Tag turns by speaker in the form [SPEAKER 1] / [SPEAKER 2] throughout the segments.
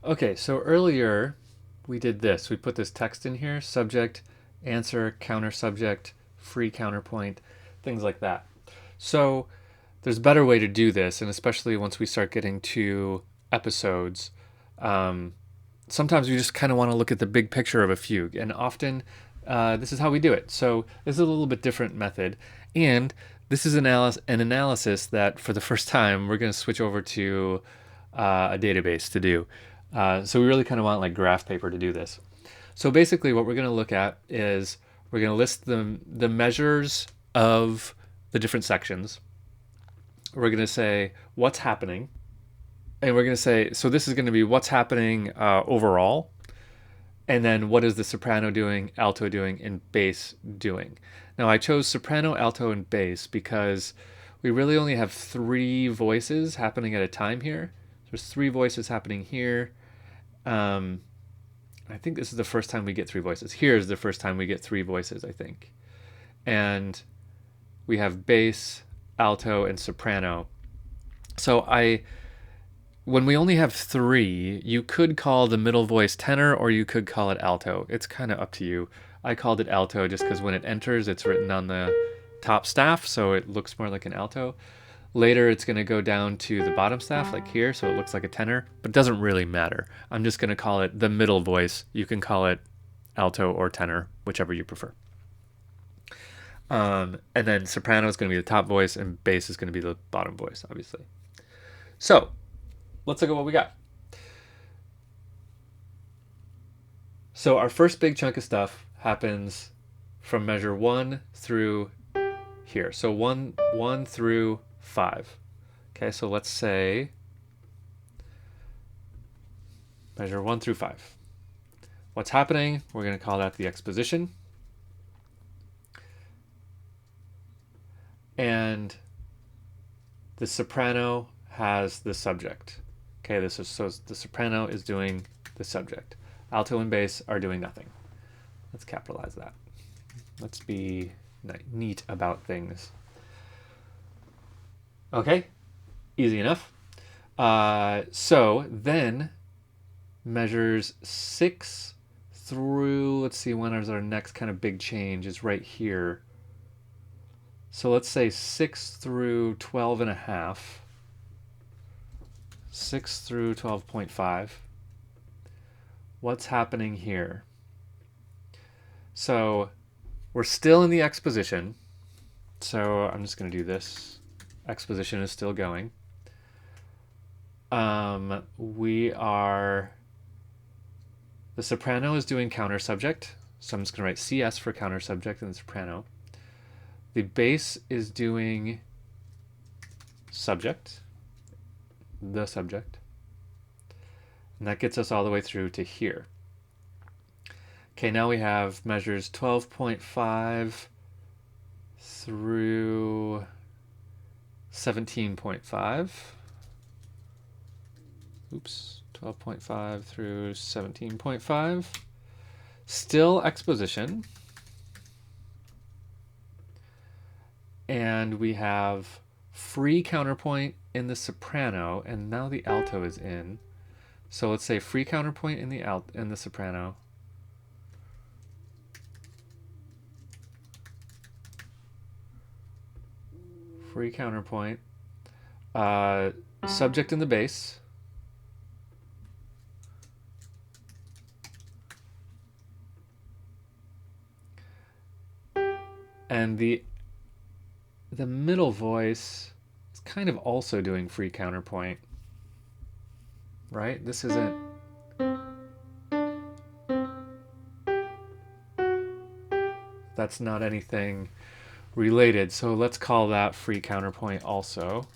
[SPEAKER 1] Okay, so earlier we did this. We put this text in here, subject, answer, counter subject, free counterpoint, things like that. So there's a better way to do this, and especially once we start getting to episodes, um, sometimes we just kind of want to look at the big picture of a fugue, and often this is how we do it. So this is a little bit different method, and this is an analysis that for the first time we're going to switch over to a database to do. So we really kind of want like graph paper to do this. So basically, what we're going to look at is we're going to list the measures of the different sections. We're going to say what's happening, and we're going to say so this is going to be what's happening overall, and then what is the soprano doing, alto doing, and bass doing. Now I chose soprano, alto, and bass because we really only have three voices happening at a time here. There's three voices happening here. Um, I think this is the first time we get three voices. Here's the first time we get three voices, I think. And we have bass, alto, and soprano. So when we only have three, you could call the middle voice tenor or you could call it alto. It's kind of up to you. I called it alto just because when it enters, it's written on the top staff, so it looks more like an alto. Later, it's going to go down to the bottom staff, like here, so it looks like a tenor, but it doesn't really matter. I'm just going to call it the middle voice. You can call it alto or tenor, whichever you prefer. And then soprano is going to be the top voice, and bass is going to be the bottom voice, obviously. So let's look at what we got. So our first big chunk of stuff happens from measure 1 through here. So 1 through 5. Okay, so let's say measure 1 through 5. What's happening? We're going to call that the exposition. And the soprano has the subject. Okay, so the soprano is doing the subject. Alto and bass are doing nothing. Let's capitalize that. Let's be neat about things. Okay, easy enough. So then measures 6 through, let's see, when is our next kind of big change is right here. So let's say 6 through 12 and a half. 6 through 12.5. What's happening here? So we're still in the exposition. So I'm just going to do this. Exposition is still going. We are... The soprano is doing counter subject. So I'm just going to write CS for counter subject and the soprano. The bass is doing subject, the subject, and that gets us all the way through to here. Okay, now we have measures 12.5 through 17.5. Oops, 12.5 through 17.5. Still exposition. And we have free counterpoint in the soprano, and now the alto is in. So let's say free counterpoint in the soprano. Free counterpoint. Subject in the bass. And the middle voice is kind of also doing free counterpoint, right? This isn't... That's not anything related, so let's call that free counterpoint also.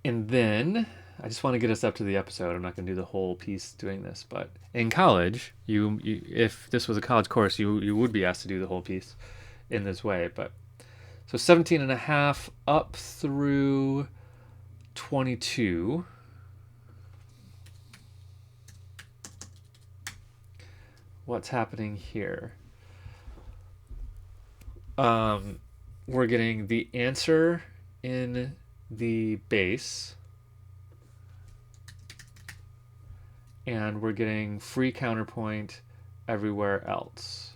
[SPEAKER 1] And then I just want to get us up to the episode. I'm not going to do the whole piece doing this, but in college, you if this was a college course, you would be asked to do the whole piece in this way. But so 17 and a half up through 22. What's happening here? We're getting the answer in the bass, and we're getting free counterpoint everywhere else.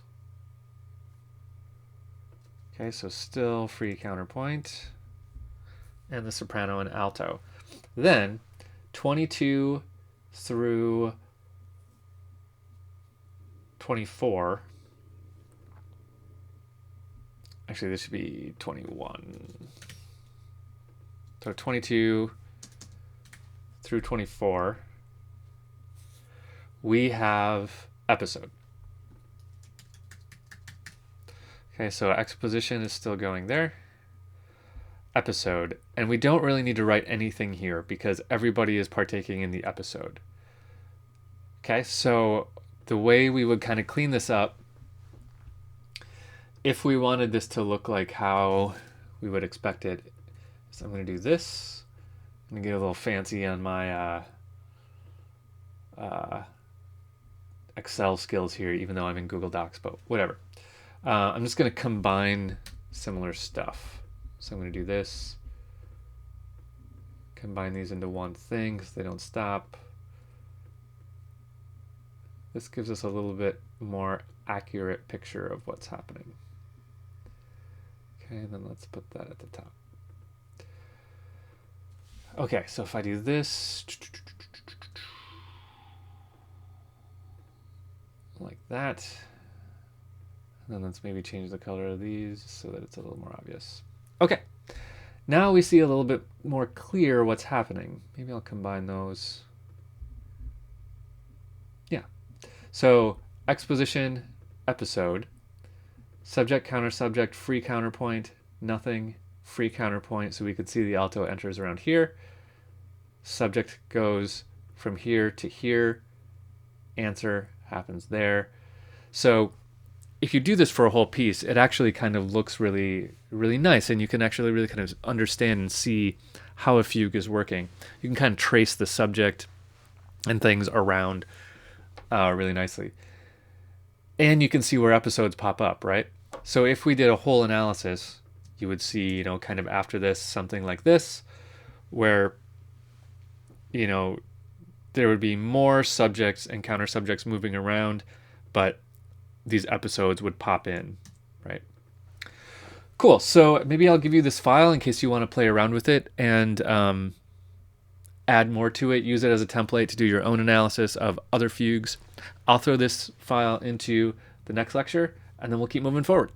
[SPEAKER 1] Okay, so still free counterpoint, and the soprano and alto. Then 22 through 24. Actually, this should be 21. So 22 through 24, we have episode. Okay, so exposition is still going there. Episode. And we don't really need to write anything here because everybody is partaking in the episode. Okay, so the way we would kind of clean this up, if we wanted this to look like how we would expect it, so I'm going to do this. I'm going to get a little fancy on my Excel skills here, even though I'm in Google Docs, but whatever. I'm just going to combine similar stuff. So I'm going to do this. Combine these into one thing so they don't stop. This gives us a little bit more accurate picture of what's happening. Okay, and then let's put that at the top. Okay, so if I do this, like that, and then let's maybe change the color of these so that it's a little more obvious. Okay, now we see a little bit more clear what's happening. Maybe I'll combine those. Yeah, so exposition, episode, subject, counter, subject, free counterpoint, nothing, free counterpoint, so we could see the alto enters around here. Subject goes from here to here. Answer happens there. So if you do this for a whole piece, it actually kind of looks really, really nice, and you can actually really kind of understand and see how a fugue is working. You can kind of trace the subject and things around really nicely. And you can see where episodes pop up, right? So if we did a whole analysis, you would see, you know, kind of after this, something like this, where, you know, there would be more subjects and counter subjects moving around, but these episodes would pop in, right? Cool. So maybe I'll give you this file in case you want to play around with it and add more to it. Use it as a template to do your own analysis of other fugues. I'll throw this file into the next lecture, and then we'll keep moving forward.